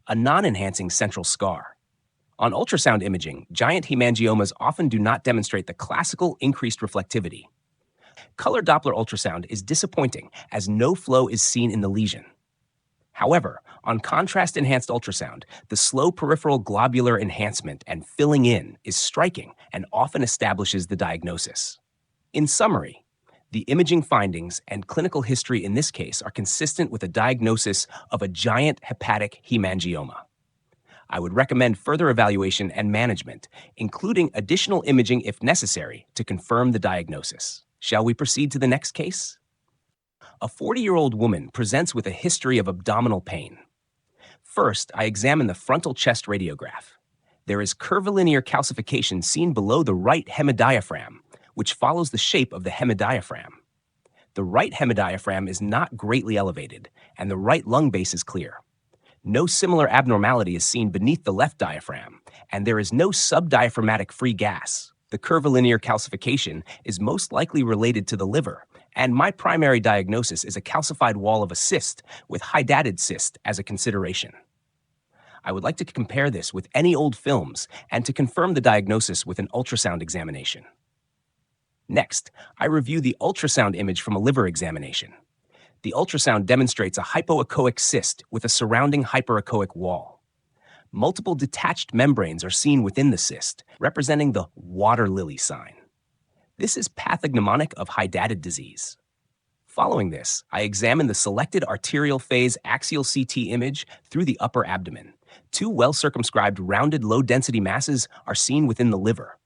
A non-enhancing central scar. On ultrasound imaging, giant hemangiomas often do not demonstrate the classical increased reflectivity. Color Doppler ultrasound is disappointing as no flow is seen in the lesion. However, on contrast-enhanced ultrasound, the slow peripheral globular enhancement and filling in is striking and often establishes the diagnosis. In summary, the imaging findings and clinical history in this case are consistent with a diagnosis of a giant hepatic hemangioma. I would recommend further evaluation and management, including additional imaging if necessary, to confirm the diagnosis. Shall we proceed to the next case? A 40-year-old woman presents with a history of abdominal pain. First, I examine the frontal chest radiograph. There is curvilinear calcification seen below the right hemidiaphragm, which follows the shape of the hemidiaphragm. The right hemidiaphragm is not greatly elevated, and the right lung base is clear. No similar abnormality is seen beneath the left diaphragm, and there is no subdiaphragmatic free gas. The curvilinear calcification is most likely related to the liver, and my primary diagnosis is a calcified wall of a cyst with hydatid cyst as a consideration. I would like to compare this with any old films and to confirm the diagnosis with an ultrasound examination. Next, I review the ultrasound image from a liver examination. The ultrasound demonstrates a hypoechoic cyst with a surrounding hyperechoic wall. Multiple detached membranes are seen within the cyst, representing the water lily sign. This is pathognomonic of hydatid disease. Following this, I examine the selected arterial phase axial CT image through the upper abdomen. Two well-circumscribed rounded low-density masses are seen within the liver.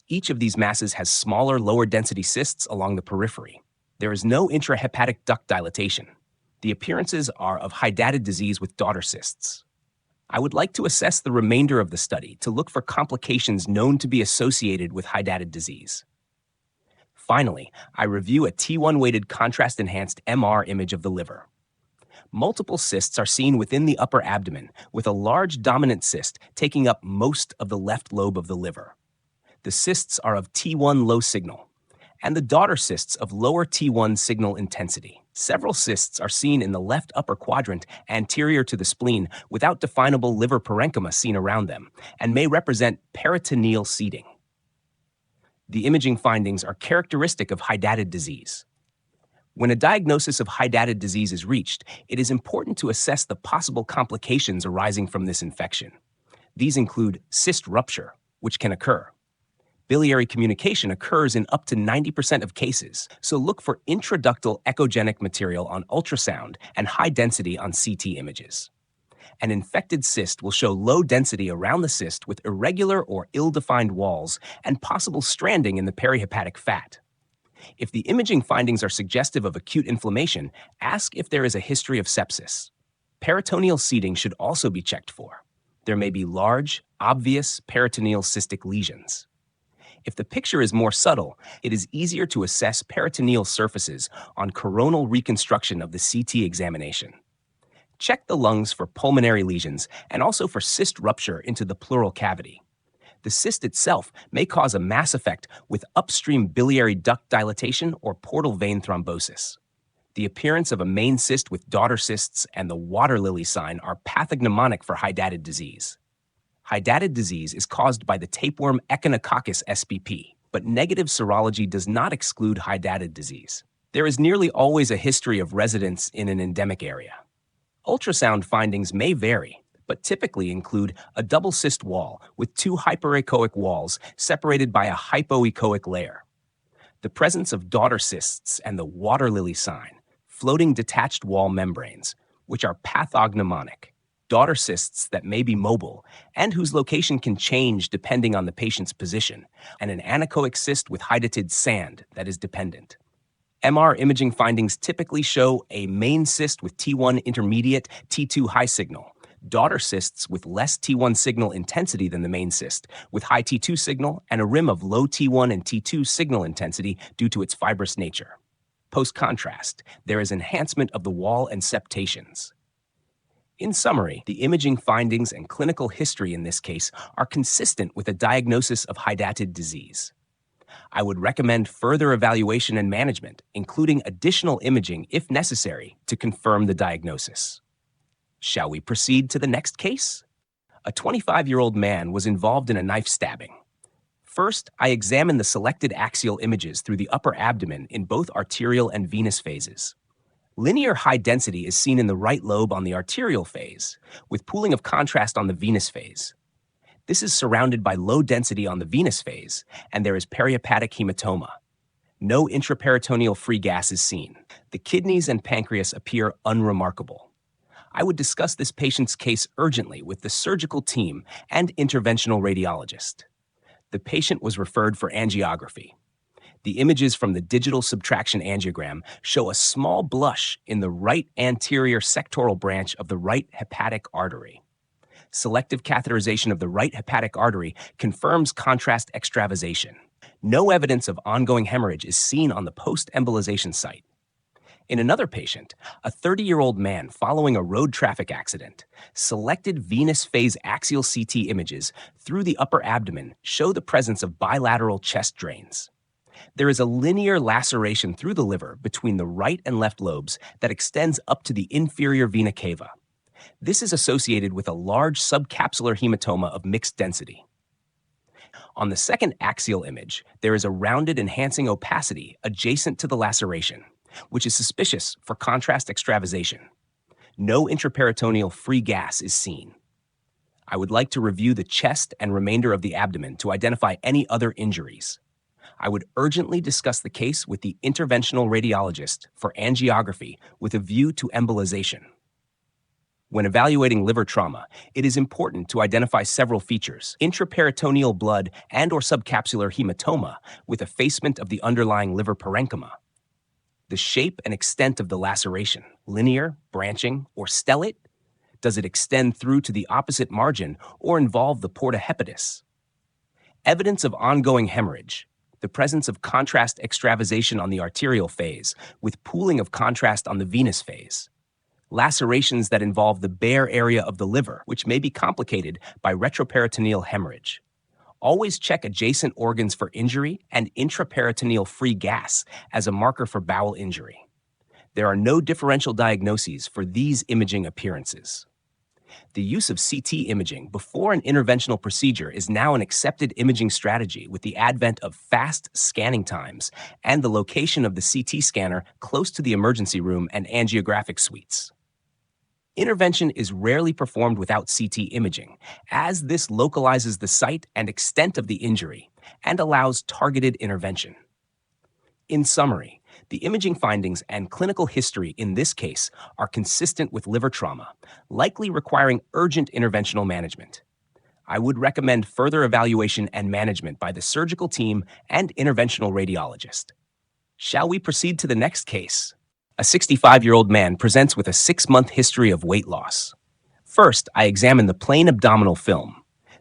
Each of these masses has smaller, lower-density cysts along the periphery. There is no intrahepatic duct dilatation. The appearances are of hydatid disease with daughter cysts. I would like to assess the remainder of the study to look for complications known to be associated with hydatid disease. Finally, I review a T1-weighted contrast-enhanced MR image of the liver. Multiple cysts are seen within the upper abdomen, with a large dominant cyst taking up most of the left lobe of the liver. The cysts are of T1 low signal, and the daughter cysts of lower T1 signal intensity. Several cysts are seen in the left upper quadrant anterior to the spleen without definable liver parenchyma seen around them, and may represent peritoneal seeding. The imaging findings are characteristic of hydatid disease. When a diagnosis of hydatid disease is reached, it is important to assess the possible complications arising from this infection. These include cyst rupture, which can occur. Biliary communication occurs in up to 90% of cases, so look for intraductal echogenic material on ultrasound and high density on CT images. An infected cyst will show low density around the cyst with irregular or ill-defined walls and possible stranding in the perihepatic fat. If the imaging findings are suggestive of acute inflammation, ask if there is a history of sepsis. Peritoneal seeding should also be checked for. There may be large, obvious peritoneal cystic lesions. If the picture is more subtle, it is easier to assess peritoneal surfaces on coronal reconstruction of the CT examination. Check the lungs for pulmonary lesions and also for cyst rupture into the pleural cavity. The cyst itself may cause a mass effect with upstream biliary duct dilatation or portal vein thrombosis. The appearance of a main cyst with daughter cysts and the water lily sign are pathognomonic for hydatid disease. Hydatid disease is caused by the tapeworm Echinococcus spp, but negative serology does not exclude hydatid disease. There is nearly always a history of residence in an endemic area. Ultrasound findings may vary, but typically include a double cyst wall with two hyperechoic walls separated by a hypoechoic layer. The presence of daughter cysts and the water lily sign, floating detached wall membranes, which are pathognomonic. Daughter cysts that may be mobile and whose location can change depending on the patient's position, and an anechoic cyst with hydatid sand that is dependent. MR imaging findings typically show a main cyst with T1 intermediate, T2 high signal, daughter cysts with less T1 signal intensity than the main cyst, with high T2 signal and a rim of low T1 and T2 signal intensity due to its fibrous nature. Post-contrast, there is enhancement of the wall and septations. In summary, the imaging findings and clinical history in this case are consistent with a diagnosis of hydatid disease. I would recommend further evaluation and management, including additional imaging if necessary, to confirm the diagnosis. Shall we proceed to the next case? A 25-year-old man was involved in a knife stabbing. First, I examine the selected axial images through the upper abdomen in both arterial and venous phases. Linear high density is seen in the right lobe on the arterial phase, with pooling of contrast on the venous phase. This is surrounded by low density on the venous phase, and there is perihepatic hematoma. No intraperitoneal free gas is seen. The kidneys and pancreas appear unremarkable. I would discuss this patient's case urgently with the surgical team and interventional radiologist. The patient was referred for angiography. The images from the digital subtraction angiogram show a small blush in the right anterior sectoral branch of the right hepatic artery. Selective catheterization of the right hepatic artery confirms contrast extravasation. No evidence of ongoing hemorrhage is seen on the post-embolization site. In another patient, a 30-year-old man following a road traffic accident, selected venous phase axial CT images through the upper abdomen show the presence of bilateral chest drains. There is a linear laceration through the liver between the right and left lobes that extends up to the inferior vena cava. This is associated with a large subcapsular hematoma of mixed density. On the second axial image, there is a rounded enhancing opacity adjacent to the laceration, which is suspicious for contrast extravasation. No intraperitoneal free gas is seen. I would like to review the chest and remainder of the abdomen to identify any other injuries. I would urgently discuss the case with the interventional radiologist for angiography with a view to embolization. When evaluating liver trauma, it is important to identify several features: intraperitoneal blood and/or subcapsular hematoma with effacement of the underlying liver parenchyma, the shape and extent of the laceration, linear, branching, or stellate. Does it extend through to the opposite margin or involve the porta hepatis? Evidence of ongoing hemorrhage, the presence of contrast extravasation on the arterial phase with pooling of contrast on the venous phase. Lacerations that involve the bare area of the liver, which may be complicated by retroperitoneal hemorrhage. Always check adjacent organs for injury and intraperitoneal free gas as a marker for bowel injury. There are no differential diagnoses for these imaging appearances. The use of CT imaging before an interventional procedure is now an accepted imaging strategy with the advent of fast scanning times and the location of the CT scanner close to the emergency room and angiographic suites. Intervention is rarely performed without CT imaging, as this localizes the site and extent of the injury and allows targeted intervention. In summary, the imaging findings and clinical history in this case are consistent with liver trauma, likely requiring urgent interventional management. I would recommend further evaluation and management by the surgical team and interventional radiologist. Shall we proceed to the next case? A 65-year-old man presents with a 6-month history of weight loss. First, I examine the plain abdominal film.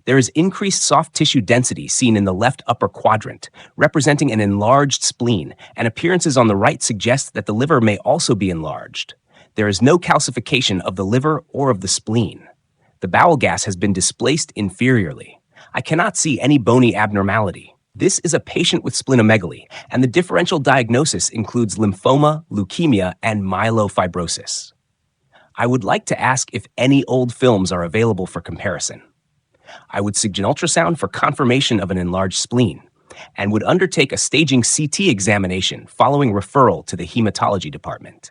There is increased soft tissue density seen in the left upper quadrant, representing an enlarged spleen, and appearances on the right suggest that the liver may also be enlarged. There is no calcification of the liver or of the spleen. The bowel gas has been displaced inferiorly. I cannot see any bony abnormality. This is a patient with splenomegaly, and the differential diagnosis includes lymphoma, leukemia, and myelofibrosis. I would like to ask if any old films are available for comparison. I would suggest an ultrasound for confirmation of an enlarged spleen, and would undertake a staging CT examination following referral to the hematology department.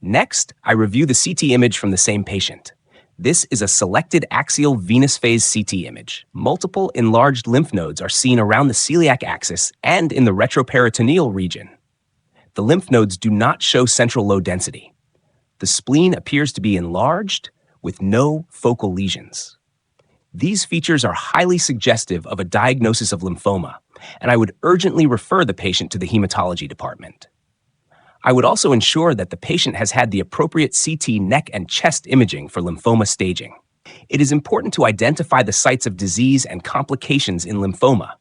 Next, I review the CT image from the same patient. This is a selected axial venous phase CT image. Multiple enlarged lymph nodes are seen around the celiac axis and in the retroperitoneal region. The lymph nodes do not show central low density. The spleen appears to be enlarged with no focal lesions. These features are highly suggestive of a diagnosis of lymphoma, and I would urgently refer the patient to the hematology department. I would also ensure that the patient has had the appropriate CT neck and chest imaging for lymphoma staging. It is important to identify the sites of disease and complications in lymphoma.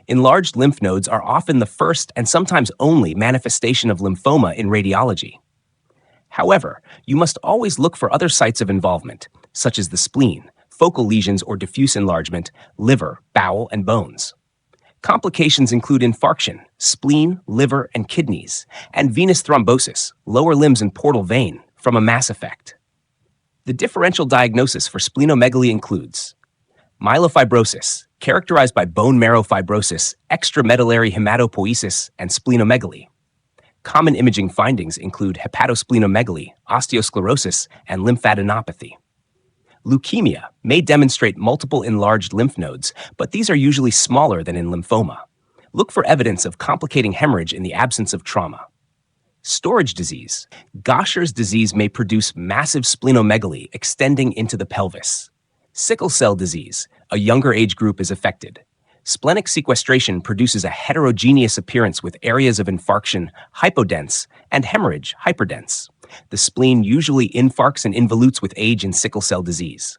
Enlarged lymph nodes are often the first and sometimes only manifestation of lymphoma in radiology. However, you must always look for other sites of involvement, such as the spleen, focal lesions or diffuse enlargement, liver, bowel, and bones. Complications include infarction, spleen, liver, and kidneys, and venous thrombosis, lower limbs and portal vein, from a mass effect. The differential diagnosis for splenomegaly includes myelofibrosis, characterized by bone marrow fibrosis, extramedullary hematopoiesis, and splenomegaly. Common imaging findings include hepatosplenomegaly, osteosclerosis, and lymphadenopathy. Leukemia may demonstrate multiple enlarged lymph nodes, but these are usually smaller than in lymphoma. Look for evidence of complicating hemorrhage in the absence of trauma. Storage disease. Gaucher's disease may produce massive splenomegaly extending into the pelvis. Sickle cell disease. A younger age group is affected. Splenic sequestration produces a heterogeneous appearance with areas of infarction, hypodense, and hemorrhage, hyperdense. The spleen usually infarcts and involutes with age in sickle cell disease.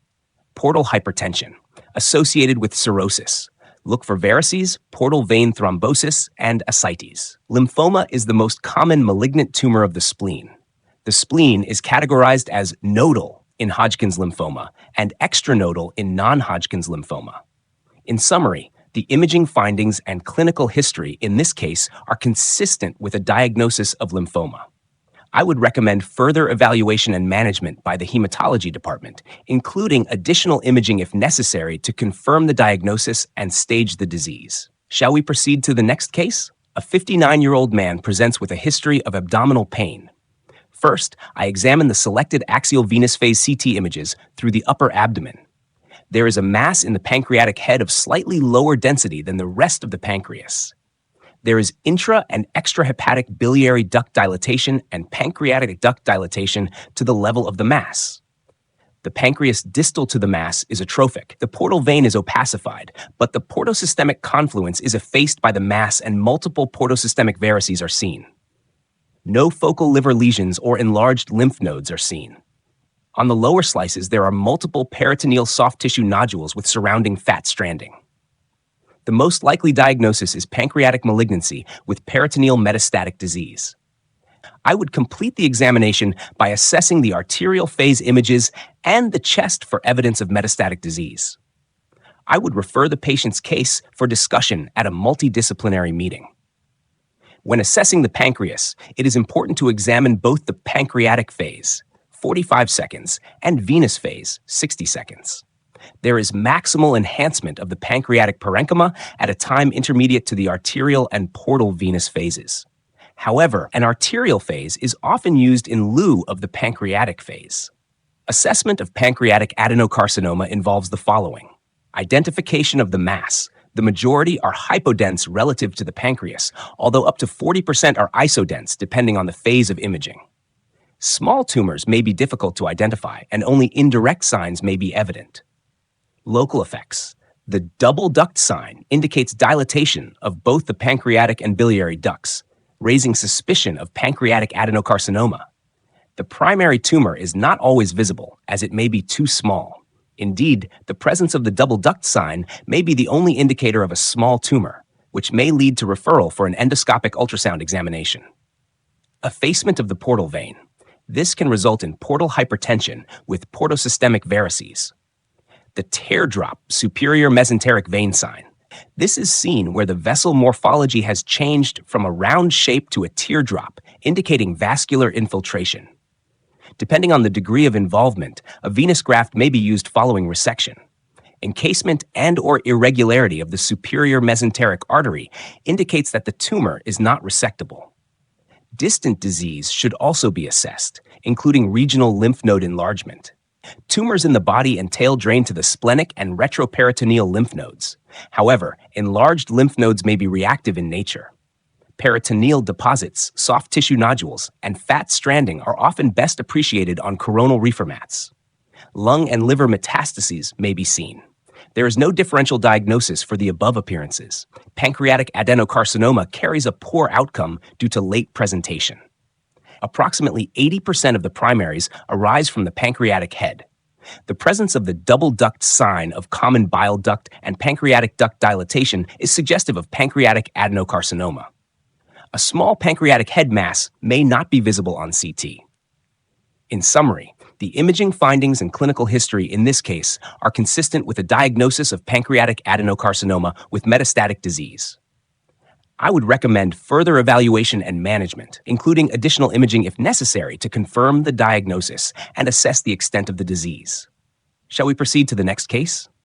Portal hypertension, associated with cirrhosis. Look for varices, portal vein thrombosis, and ascites. Lymphoma is the most common malignant tumor of the spleen. The spleen is categorized as nodal in Hodgkin's lymphoma and extranodal in non-Hodgkin's lymphoma. In summary, the imaging findings and clinical history in this case are consistent with a diagnosis of lymphoma. I would recommend further evaluation and management by the hematology department, including additional imaging if necessary to confirm the diagnosis and stage the disease. Shall we proceed to the next case? A 59-year-old man presents with a history of abdominal pain. First, I examine the selected axial venous phase CT images through the upper abdomen. There is a mass in the pancreatic head of slightly lower density than the rest of the pancreas. There is intra- and extrahepatic biliary duct dilatation and pancreatic duct dilatation to the level of the mass. The pancreas distal to the mass is atrophic. The portal vein is opacified, but the portosystemic confluence is effaced by the mass and multiple portosystemic varices are seen. No focal liver lesions or enlarged lymph nodes are seen. On the lower slices, there are multiple peritoneal soft tissue nodules with surrounding fat stranding. The most likely diagnosis is pancreatic malignancy with peritoneal metastatic disease. I would complete the examination by assessing the arterial phase images and the chest for evidence of metastatic disease. I would refer the patient's case for discussion at a multidisciplinary meeting. When assessing the pancreas, it is important to examine both the pancreatic phase, 45 seconds, and venous phase, 60 seconds. There is maximal enhancement of the pancreatic parenchyma at a time intermediate to the arterial and portal venous phases. However, an arterial phase is often used in lieu of the pancreatic phase. Assessment of pancreatic adenocarcinoma involves the following: identification of the mass. The majority are hypodense relative to the pancreas, although up to 40% are isodense depending on the phase of imaging. Small tumors may be difficult to identify, and only indirect signs may be evident. Local effects. The double duct sign indicates dilatation of both the pancreatic and biliary ducts, raising suspicion of pancreatic adenocarcinoma. The primary tumor is not always visible, as it may be too small. Indeed, the presence of the double duct sign may be the only indicator of a small tumor, which may lead to referral for an endoscopic ultrasound examination. Effacement of the portal vein. This can result in portal hypertension with portosystemic varices. The teardrop superior mesenteric vein sign. This is seen where the vessel morphology has changed from a round shape to a teardrop, indicating vascular infiltration. Depending on the degree of involvement, a venous graft may be used following resection. Encasement and/or irregularity of the superior mesenteric artery indicates that the tumor is not resectable. Distant disease should also be assessed, including regional lymph node enlargement. Tumors in the body and tail drain to the splenic and retroperitoneal lymph nodes. However, enlarged lymph nodes may be reactive in nature. Peritoneal deposits, soft tissue nodules, and fat stranding are often best appreciated on coronal reefer mats. Lung and liver metastases may be seen. There is no differential diagnosis for the above appearances. Pancreatic adenocarcinoma carries a poor outcome due to late presentation. Approximately 80% of the primaries arise from the pancreatic head. The presence of the double duct sign of common bile duct and pancreatic duct dilatation is suggestive of pancreatic adenocarcinoma. A small pancreatic head mass may not be visible on CT. In summary, the imaging findings and clinical history in this case are consistent with a diagnosis of pancreatic adenocarcinoma with metastatic disease. I would recommend further evaluation and management, including additional imaging if necessary to confirm the diagnosis and assess the extent of the disease. Shall we proceed to the next case?